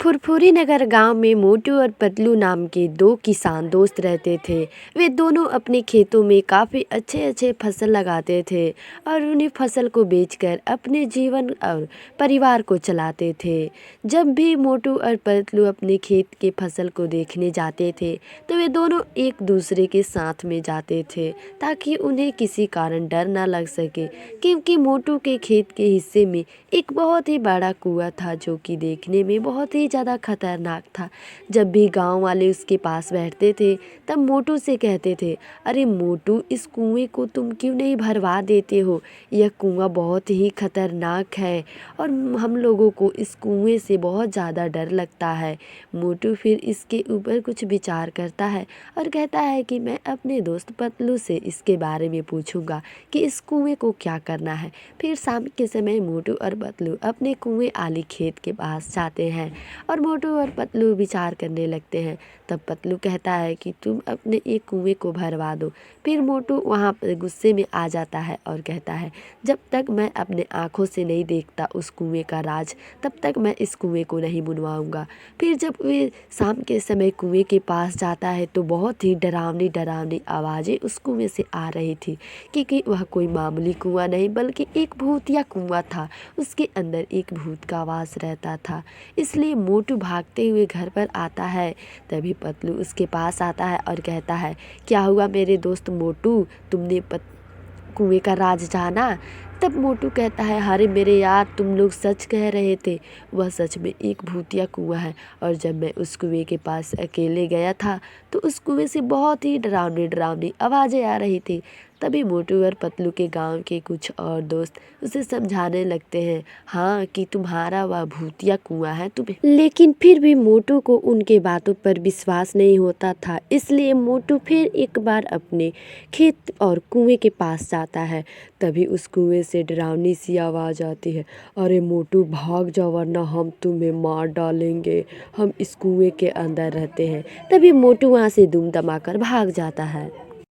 फुरफुरी नगर गांव में मोटू और पतलू नाम के दो किसान दोस्त रहते थे। वे दोनों अपने खेतों में काफ़ी अच्छे अच्छे फसल लगाते थे और उन्हीं फसल को बेचकर अपने जीवन और परिवार को चलाते थे। जब भी मोटू और पतलू अपने खेत के फसल को देखने जाते थे तो वे दोनों एक दूसरे के साथ में जाते थे ताकि उन्हें किसी कारण डर ना लग सके, क्योंकि मोटू के खेत के हिस्से में एक बहुत ही बड़ा कुआं था जो कि देखने में बहुत ही ज़्यादा खतरनाक था। जब भी गांव वाले उसके पास बैठते थे तब मोटू से कहते थे, अरे मोटू, इस कुएं को तुम क्यों नहीं भरवा देते हो? यह कुआं बहुत ही खतरनाक है और हम लोगों को इस कुएं से बहुत ज़्यादा डर लगता है। मोटू फिर इसके ऊपर कुछ विचार करता है और कहता है कि मैं अपने दोस्त पतलू से इसके बारे में पूछूंगा कि इस कुएं को क्या करना है। फिर शाम के समय मोटू और पतलू अपने कुएं आली खेत के पास जाते हैं और मोटू और पतलू विचार करने लगते हैं। तब पतलू कहता है कि तुम अपने एक कुएं को भरवा दो। फिर मोटू वहाँ पर गुस्से में आ जाता है और कहता है, जब तक मैं अपने आँखों से नहीं देखता उस कुएं का राज, तब तक मैं इस कुएं को नहीं बुनवाऊंगा। फिर जब वे शाम के समय कुएं के पास जाता है तो बहुत ही डरावनी डरावनी आवाज़ें उस कुएं से आ रही थी, क्योंकि वह कोई मामूली कुआं नहीं बल्कि एक भूतिया कुआं था। उसके अंदर एक भूत का वास रहता था। इसलिए मोटू भागते हुए घर पर आता है। तभी पतलू उसके पास आता है और कहता है, क्या हुआ मेरे दोस्त मोटू, तुमने कुएं का राज जाना? तब मोटू कहता है, अरे मेरे यार, तुम लोग सच कह रहे थे, वह सच में एक भूतिया कुआं है। और जब मैं उस कुएं के पास अकेले गया था तो उस कुएं से बहुत ही डरावनी डरावनी आवाज़ें आ रही थी। तभी मोटू और पतलू के गांव के कुछ और दोस्त उसे समझाने लगते हैं, हाँ, कि तुम्हारा वह भूतिया कुआं है तुम्हें। लेकिन फिर भी मोटू को उनके बातों पर विश्वास नहीं होता था। इसलिए मोटू फिर एक बार अपने खेत और कुएं के पास जाता है। तभी उस कुएं से डरावनी सी आवाज़ आती है, अरे मोटू, भाग जाओ वरना हम तुम्हें मार डालेंगे, हम इस कुएं के अंदर रहते हैं। तभी मोटू वहाँ से दुम दमाकर भाग जाता है।